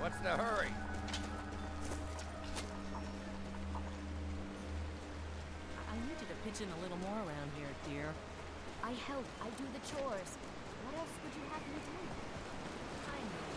What's the hurry? I need you to pitch in a little more around here, dear. I help. I do the chores. What else would you have me do? I know.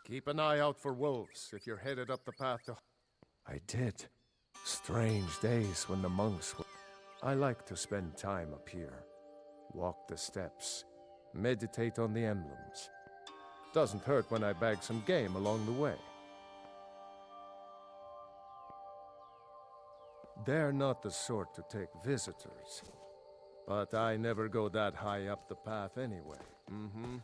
Keep an eye out for wolves if you're headed up the path to... I did. Strange days when the monks were... I like to spend time up here. Walk the steps. Meditate on the emblems. Doesn't hurt when I bag some game along the way. They're not the sort to take visitors. But I never go that high up the path anyway. Mm-hmm.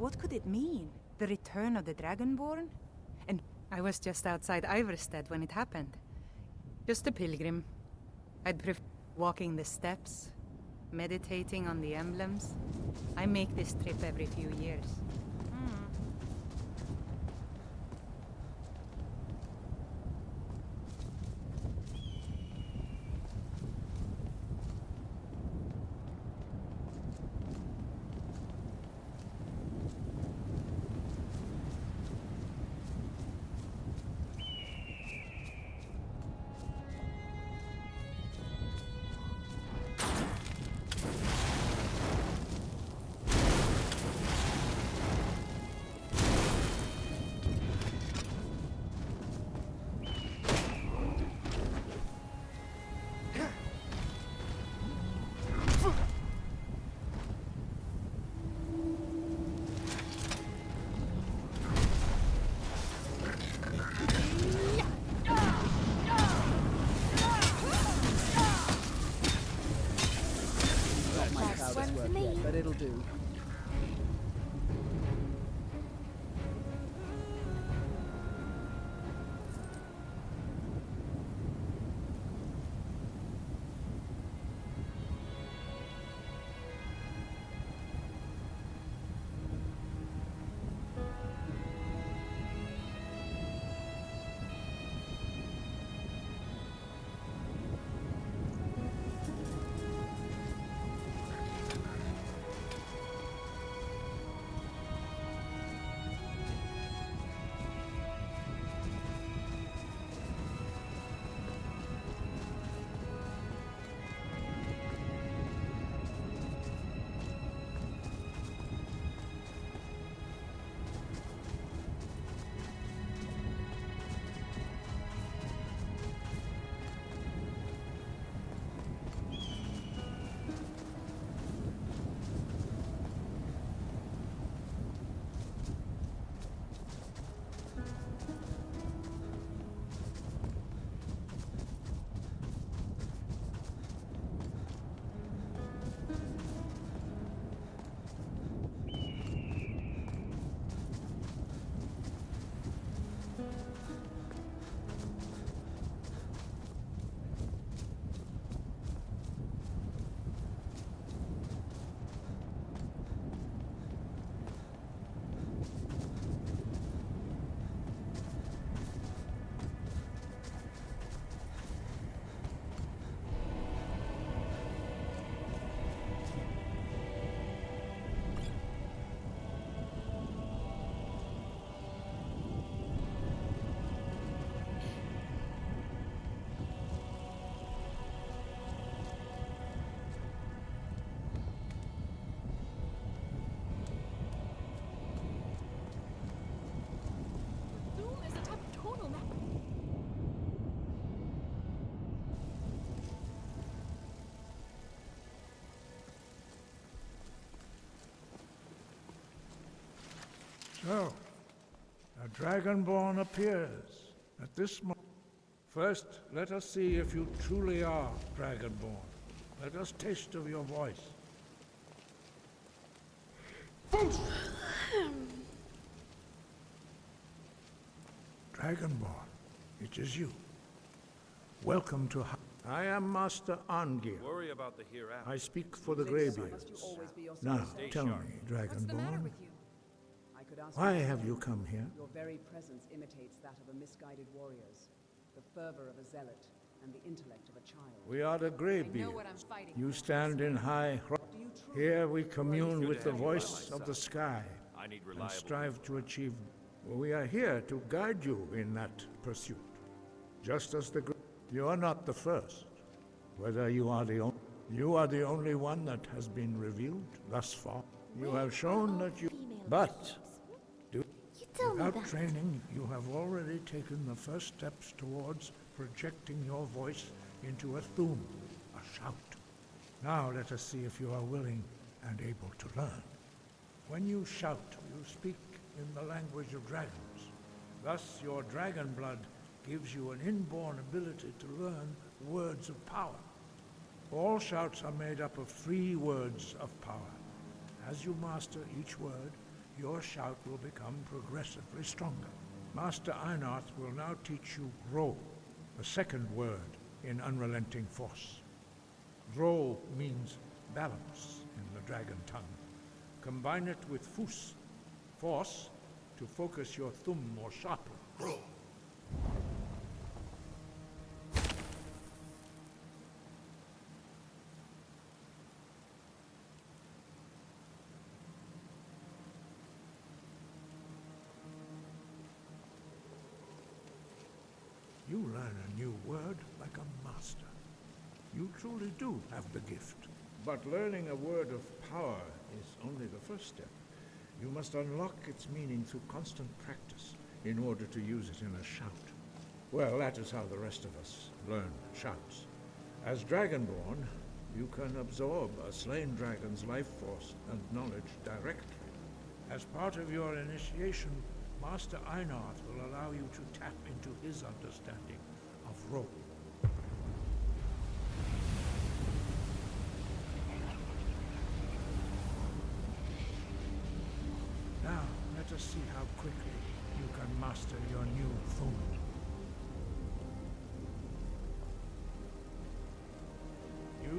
What could it mean? The return of the Dragonborn? And I was just outside Iverstead when it happened. Just a pilgrim. I'd prefer walking the steps, meditating on the emblems. I make this trip every few years. So, a Dragonborn appears at this moment. First, let us see if you truly are Dragonborn. Let us taste of your voice. Dragonborn, it is you. Welcome to I am Master Angir. Worry about the hereafter. I speak for the Greybeards. Now, tell me, Dragonborn, why have you come here? Your very presence imitates that of a misguided warrior's, the fervor of a zealot, and the intellect of a child. We are the Greybeards. You stand in high. Here we commune with the voice of the sky and strive to achieve. We are here to guide you in that pursuit. Just as you are not the first. Whether you are the only one that has been revealed thus far. You have shown that you. But without training, you have already taken the first steps towards projecting your voice into a thum, a shout. Now let us see if you are willing and able to learn. When you shout, you speak in the language of dragons. Thus, your dragon blood gives you an inborn ability to learn words of power. All shouts are made up of 3 words of power. As you master each word, your shout will become progressively stronger. Master Einarth will now teach you Ro, the second word in Unrelenting Force. Ro means balance in the dragon tongue. Combine it with Fus, force, to focus your thumb more sharply. Ro. You learn a new word like a master. You truly do have the gift. But learning a word of power is only the first step. You must unlock its meaning through constant practice in order to use it in a shout. Well, that is how the rest of us learn shouts. As Dragonborn, you can absorb a slain dragon's life force and knowledge directly. As part of your initiation, Master Einarth will allow you to tap into his understanding of Ro. Now, let us see how quickly you can master your new thum.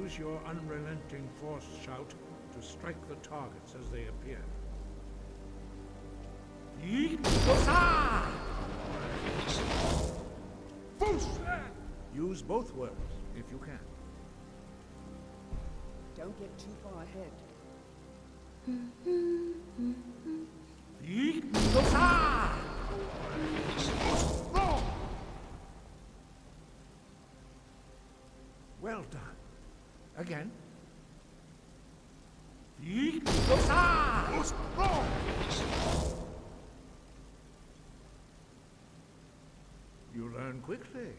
Use your unrelenting force shout to strike the targets as they appear. Use both words, if you can. Don't get too far ahead. Well done. Again. You learn quickly.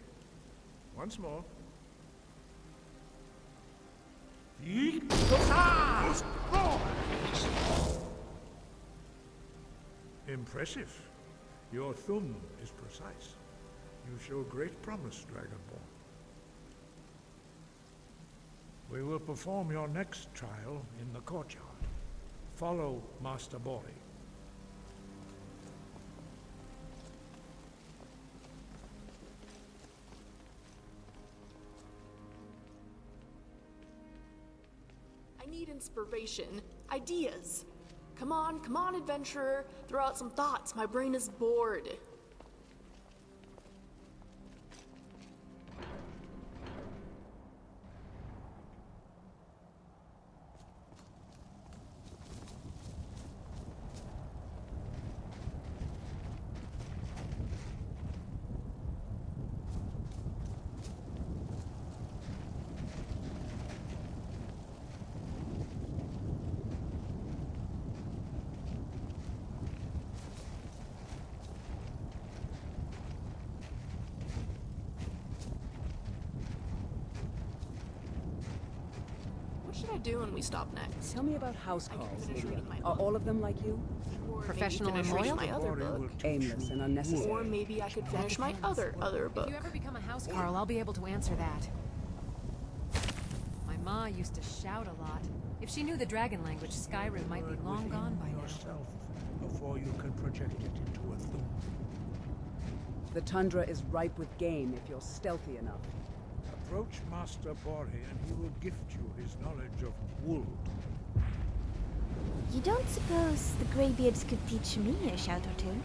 Once more. Impressive. Your thumb is precise. You show great promise, Dragonborn. We will perform your next trial in the courtyard. Follow Master Bori. I need inspiration, ideas. Come on, adventurer. Throw out some thoughts. My brain is bored. do when we stop next? Tell me about house I can calls, finish Lydia. reading my Are book. all of them like you? Or maybe Professional and finish reading loyal? my other Auri will book. teach Aimless you and unnecessary. Or maybe I could finish my depends. other book. If you ever become a house Carl, I'll be able to answer that. My ma used to shout a lot. If she knew the dragon language, Skyrim might be long gone by now. yourself before you can project it into a thing. The tundra is ripe with game if you're stealthy enough. Approach Master Bori and he will gift you his knowledge of wool. You don't suppose the Greybeards could teach me a shout or two?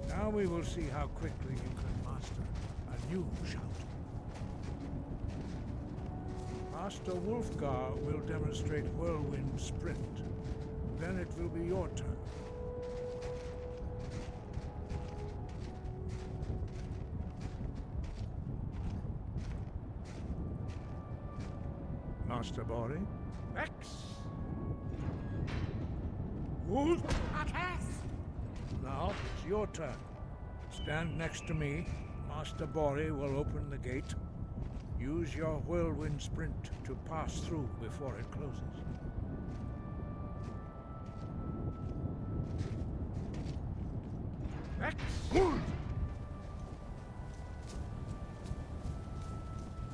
Now we will see how quickly you can master a new shout. Master Wolfgar will demonstrate Whirlwind Sprint. Then it will be your turn. Master Bori, X. Wolf. Now it's your turn. Stand next to me. Master Bori will open the gate. Use your whirlwind sprint to pass through before it closes. Excellent!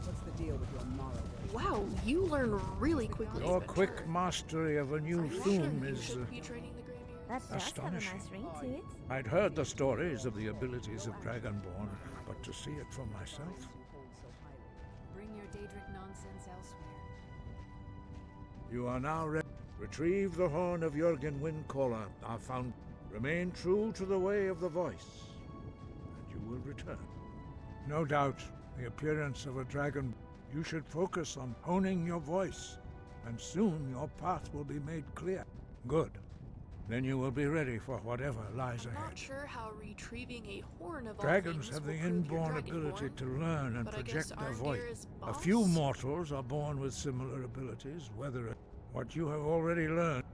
What's the deal with your Mara way? Wow, you learn really quickly. Your Adventurer. quick mastery of a new Are you sure theme you is should be training the Greybeards? That does have a astonishing. nice ring to it. I'd heard the stories of the abilities of Dragonborn, but to see it for myself. Bring your Daedric nonsense elsewhere. You are now ready. Retrieve the horn of Jürgen Windcaller, our found. Remain true to the way of the voice, and you will return. No doubt, the appearance of a dragon. You should focus on honing your voice, and soon your path will be made clear. Good. Then you will be ready for whatever lies I'm ahead. not sure how retrieving a horn of all Dragons things have will the prove you're inborn ability dragonborn, to learn and but I guess project their Arngeir voice. is A boss. few mortals are born with similar abilities, whether it- what you have already learned.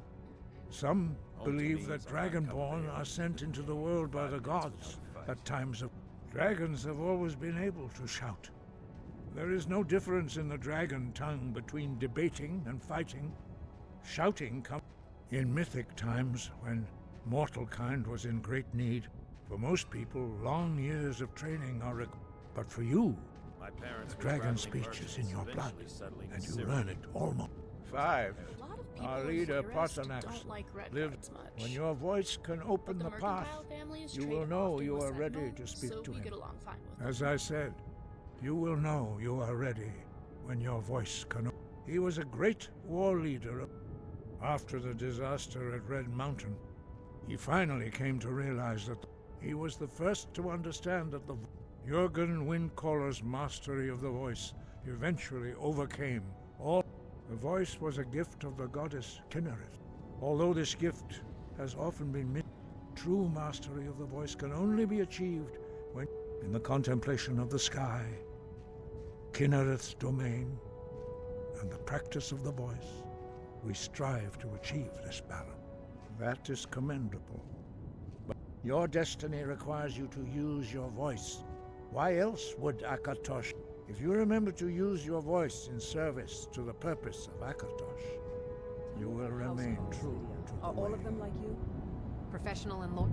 Some believe that Dragonborn are sent into the world by the gods at times of... Dragons have always been able to shout. There is no difference in the dragon tongue between debating and fighting. Shouting comes in mythic times when mortal kind was in great need. For most people, long years of training are required. But for you, the dragon speech is in your blood, and you learn it almost. 5. A lot of people Our in leader, Forest Pasternax, don't like red lived. guards much. When your voice can open But the path, Mercantile families you trade will know often you with are ready Sentinel, to speak so to we him. get along fine with them. As I said, you will know you are ready when your voice can open. He was a great war leader. After the disaster at Red Mountain, he finally came to realize that he was the first to understand that the Jürgen Windcaller's mastery of the voice eventually overcame all. The voice was a gift of the goddess Kinnereth. Although this gift has often been missed, true mastery of the voice can only be achieved when, in the contemplation of the sky, Kinnereth's domain, and the practice of the voice, we strive to achieve this balance. That is commendable. But your destiny requires you to use your voice. Why else would Akatosh? If you remember to use your voice in service to the purpose of Akatosh, you will remain true to the Are all way. of them like you? Professional and loyal.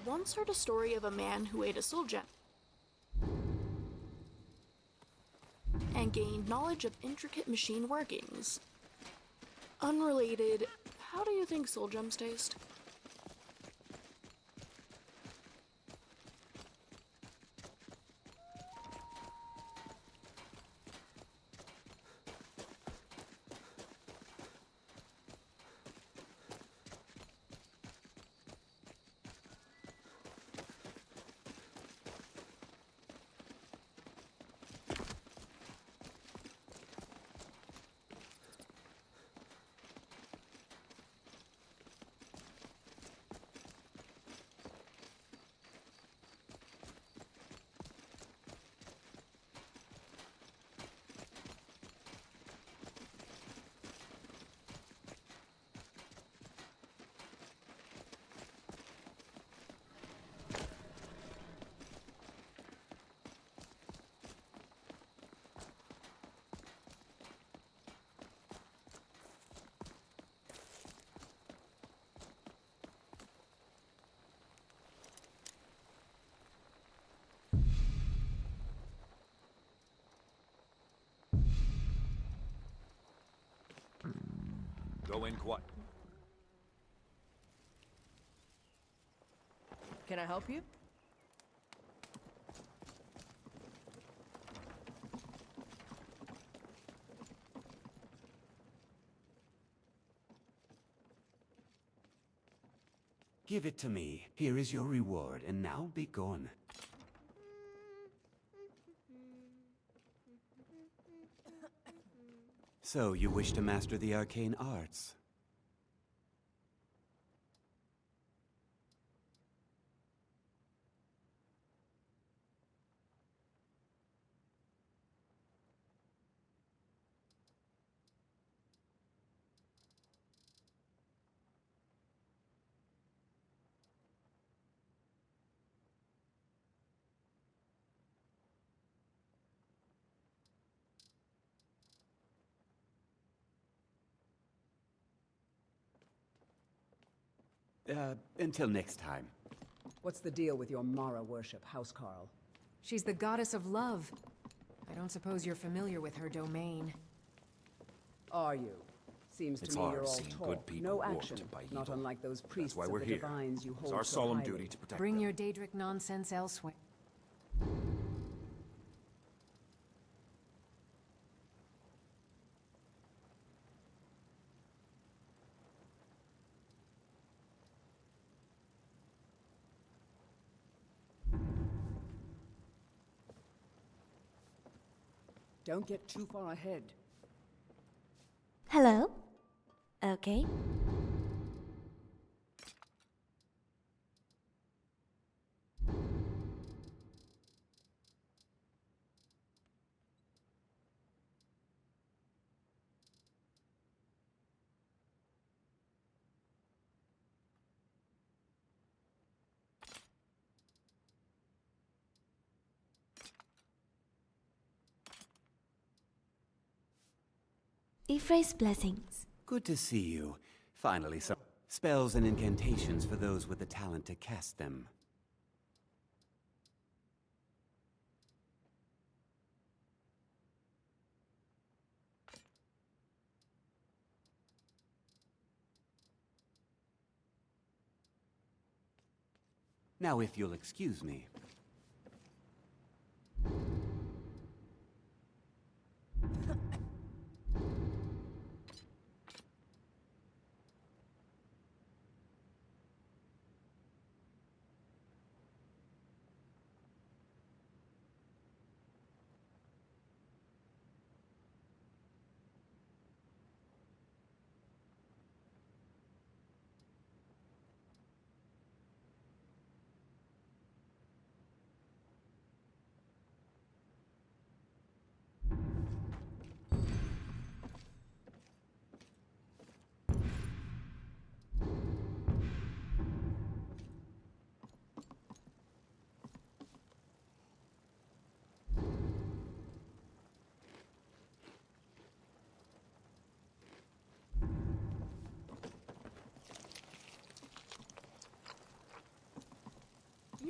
once heard a story of a man who ate a soul gem and gained knowledge of intricate machine workings. Unrelated, how do you think soul gems taste? Go in quiet. Can I help you? Give it to me. Here is your reward, and now be gone. So, you wish to master the arcane arts? Until next time. What's the deal with your Mara worship, Housecarl? She's the goddess of love. I don't suppose you're familiar with her domain. Are you? Seems to It's me hard you're all seeing talk, good people no warped action. by Not evil. unlike those priests That's why we're of the here. divines you hold It's our so solemn highly. duty to protect Bring them. your Daedric nonsense elsewhere. Don't get too far ahead. Hello? Okay. Ifre's blessings. Good to see you. Finally, some spells and incantations for those with the talent to cast them. Now, if you'll excuse me.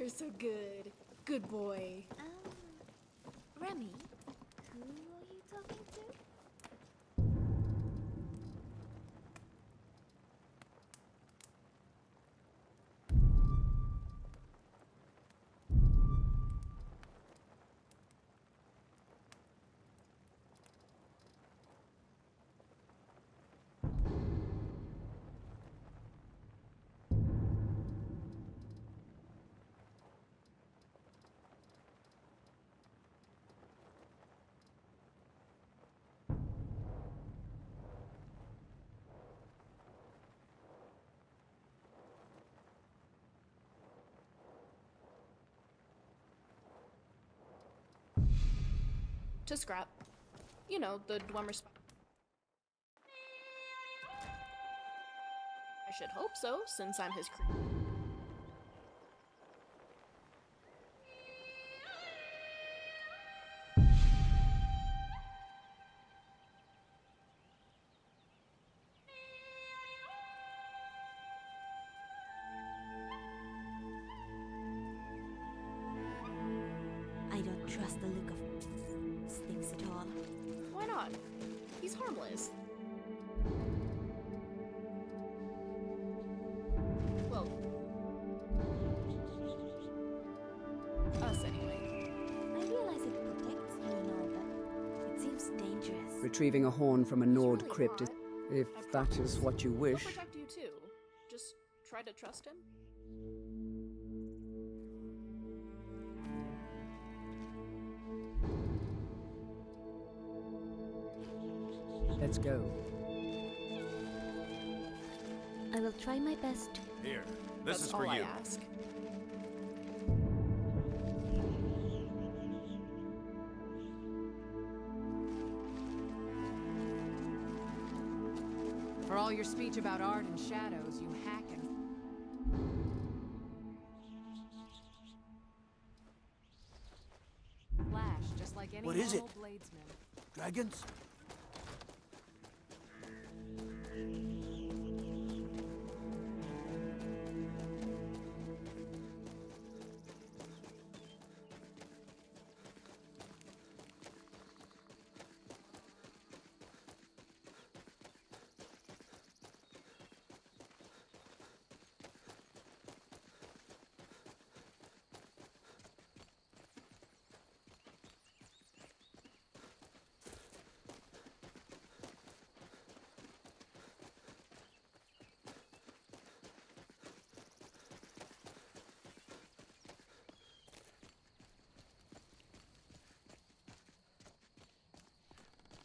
You're so good. Good boy. Remy, who are you talking to? To scrap. You know, the Dwemer I should hope so, since I'm his crew. I don't trust the look of things at all. Why not? He's harmless. Well, us anyway. I realize it protects you and all, but it seems dangerous. Retrieving a horn from a Nord really crypt is... not. If I that is promise. what you He'll wish. protect you too. Just try to trust him. Let's go. I will try my best to... Here, this That's is all for I you. ask. For all your speech about art and shadows, you hack and... flash, just like any What is normal it? bladesman. Dragons?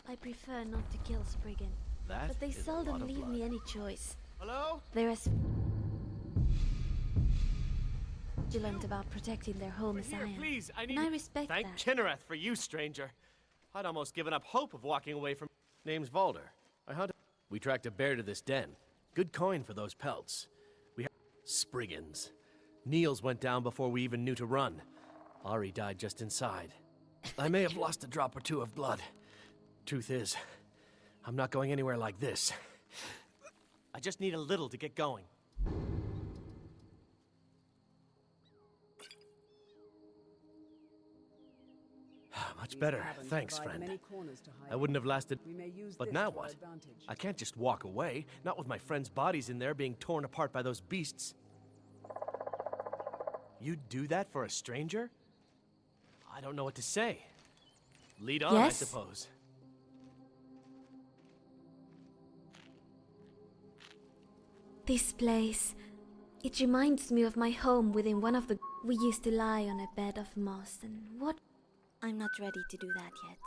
I prefer not to kill Spriggan, That but they is a seldom lot of leave blood. me any choice. Hello? They're as vigilant about protecting their home as I Here, am. please, I need. And I respect Thank that. Kinnereth for you, stranger. I'd almost given up hope of walking away from. Name's Valder. I hunted. We tracked a bear to this den. Good coin for those pelts. We have Spriggans. Niels went down before we even knew to run. Auri died just inside. I may have lost a drop or two of blood. Truth is, I'm not going anywhere like this. I just need a little to get going. Much These better. caverns Thanks, provide friend. many corners to hide I wouldn't have lasted. We may use But this now to our what? advantage. I can't just walk away, not with my friends' bodies in there being torn apart by those beasts. You'd do that for a stranger? I don't know what to say. Lead on, Yes? I suppose. This place, it reminds me of my home within one of the... We used to lie on a bed of moss and what... I'm not ready to do that yet.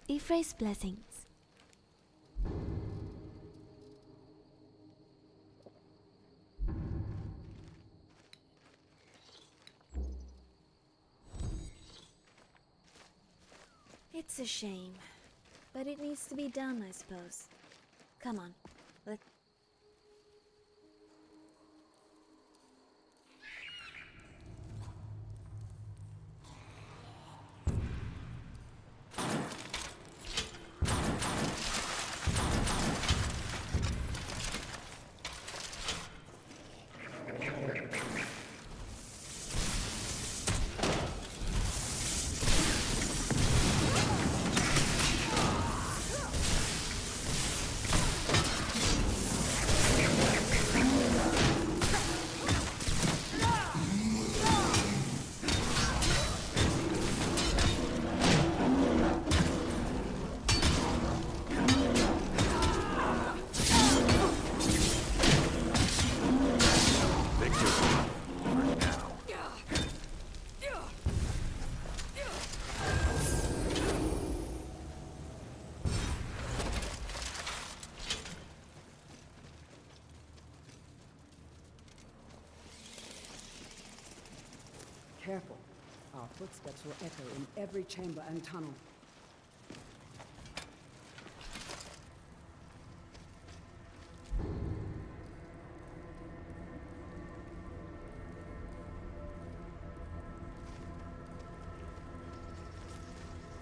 Ifre's blessings. It's a shame, but it needs to be done, I suppose. Come on, let's... careful. Our footsteps will echo in every chamber and tunnel.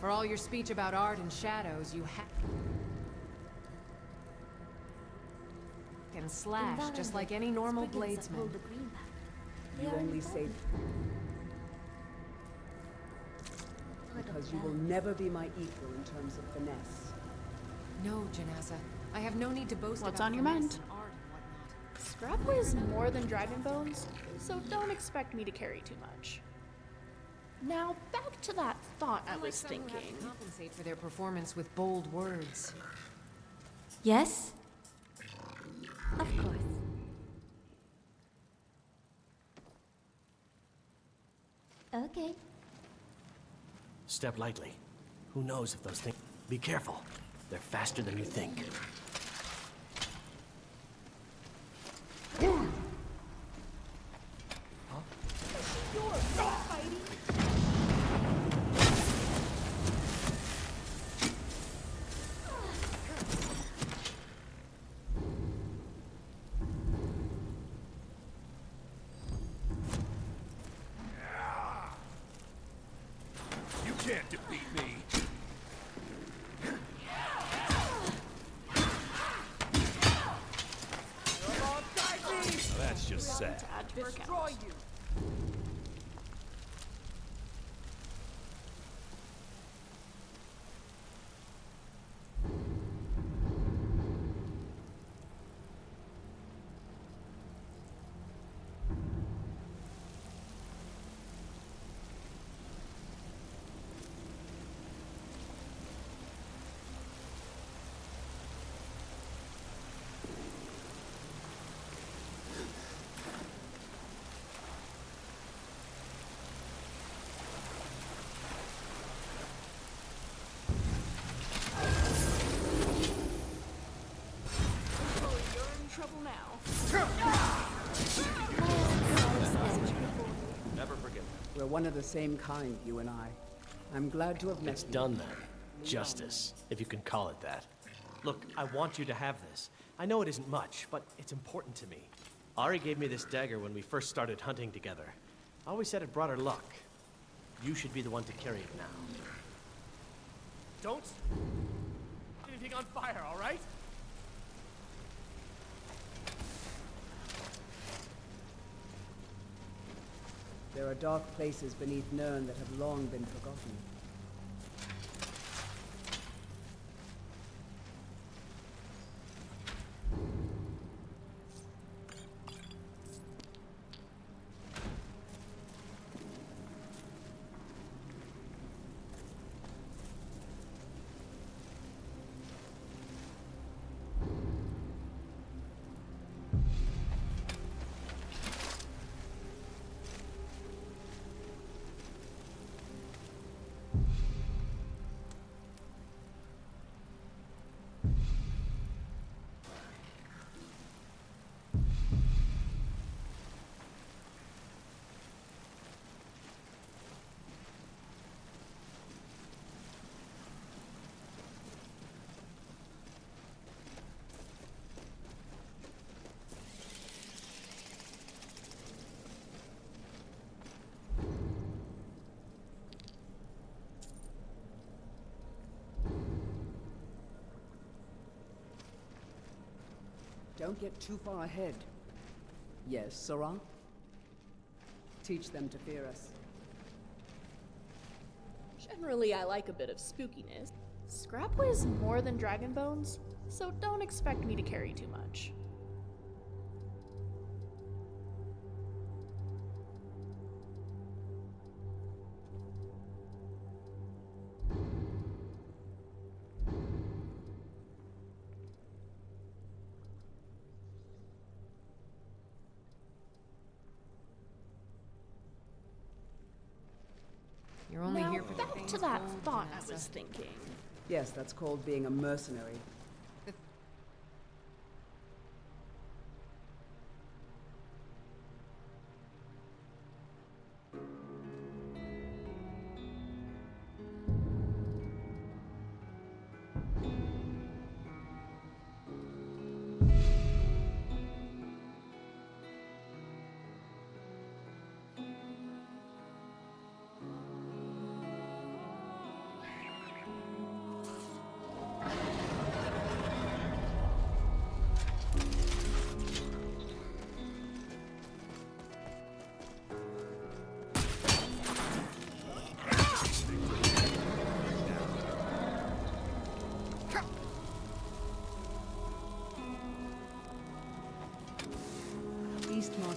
For all your speech about art and shadows, you can slash just like any normal bladesman. You only say because you will never be my equal in terms of finesse. No, Janassa. I have no need to boast What's about on your finesse mind? and art and whatnot. Scrap weighs more than dragon bones, so don't expect me to carry too much. Now, back to that thought I was Some who have thinking. to compensate for their performance with bold words. Yes? Of course. Okay. Step lightly. Who knows if those things... Be careful. They're faster than you think. You can't defeat me! That's just sad. To add to our count. Oh, you're in trouble now. Never forget. We're one of the same kind, you and I. I'm glad to have met It's you. done then. Justice, if you can call it that. Look, I want you to have this. I know it isn't much, but it's important to me. Auri gave me this dagger when we first started hunting together. I always said it brought her luck. You should be the one to carry it now. Don't set anything on fire, all right? There are dark places beneath Nirn that have long been forgotten. Don't get too far ahead. Yes, Sarah? Teach them to fear us. Generally, I like a bit of spookiness. Scrap weighs more than dragon bones, so don't expect me to carry too much. You're only Now, here for the back things to that gold, thought I Janassa. was thinking. Yes, that's called being a mercenary.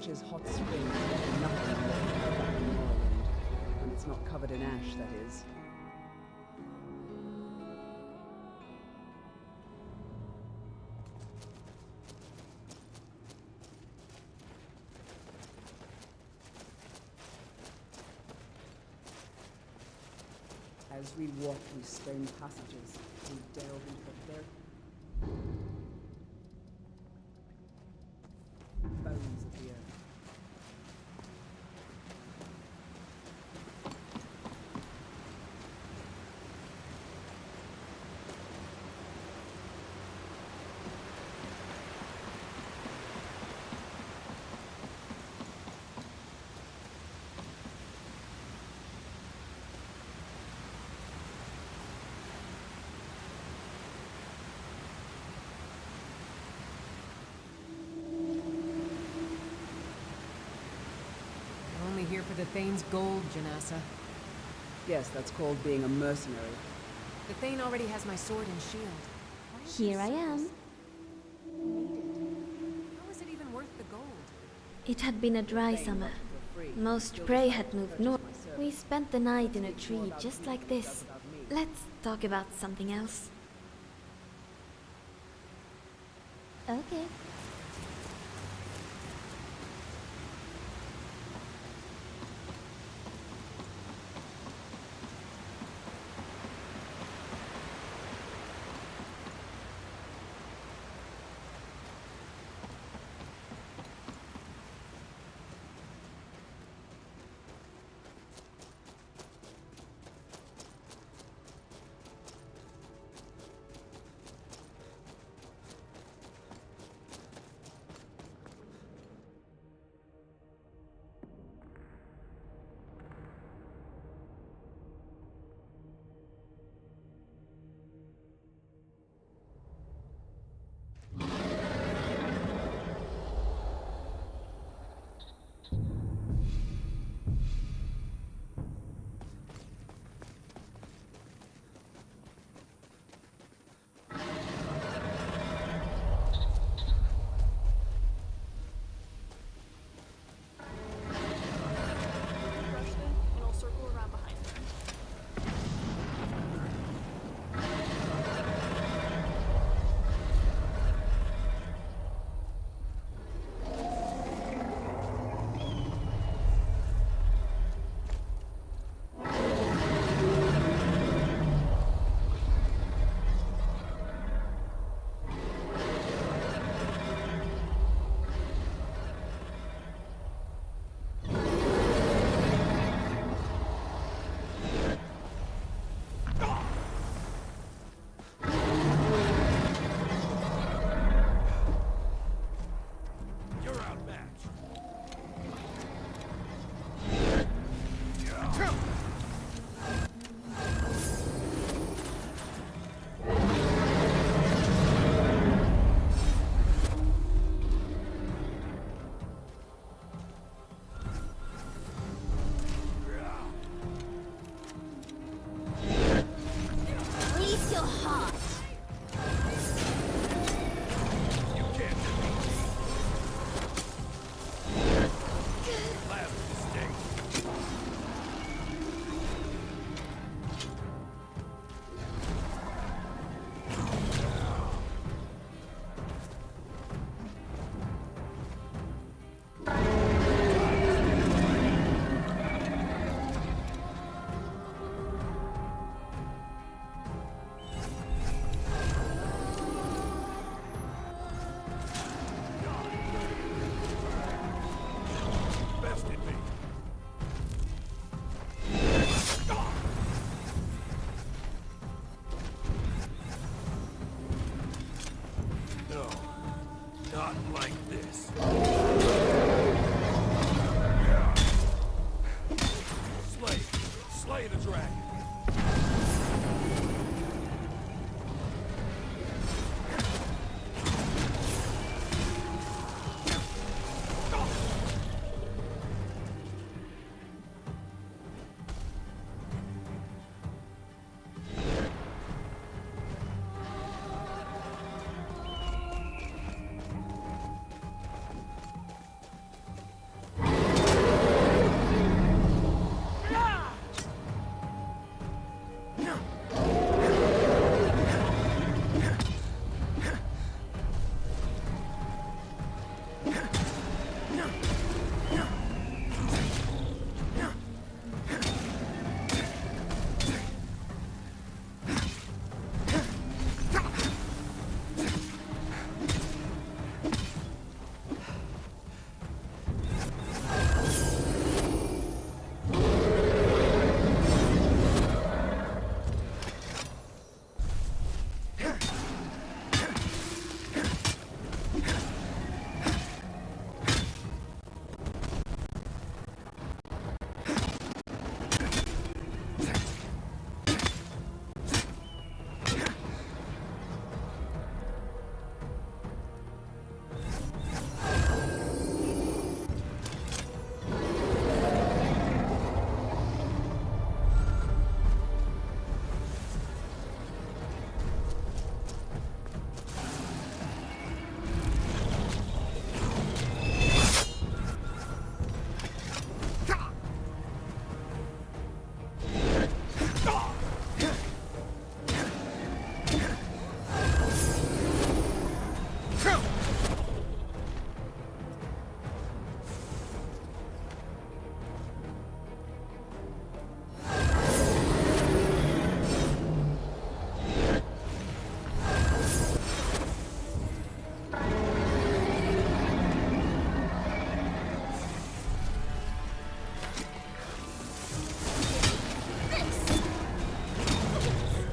Witch's hot spring is nothing to look at back in Morrowind. When it's not covered in ash, that is. As we walk through stone passages, we delve into the very bones of the earth. Here for the Thane's gold, Janassa. Yes, that's called being a mercenary. The Thane already has my sword and shield. Here I am. How is it even worth the gold? It had been a dry summer. Most prey had moved north. We spent the night in a tree just like this. Let's talk about something else. Okay.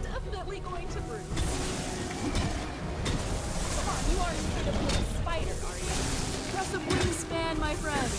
Definitely going to bruise. Come on, you aren't going to be a spider, are you? Impressive wingspan, my friend.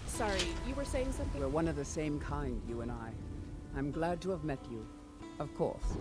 Sorry, you were saying something? We're one of the same kind, you and I. I'm glad to have met you. Of course.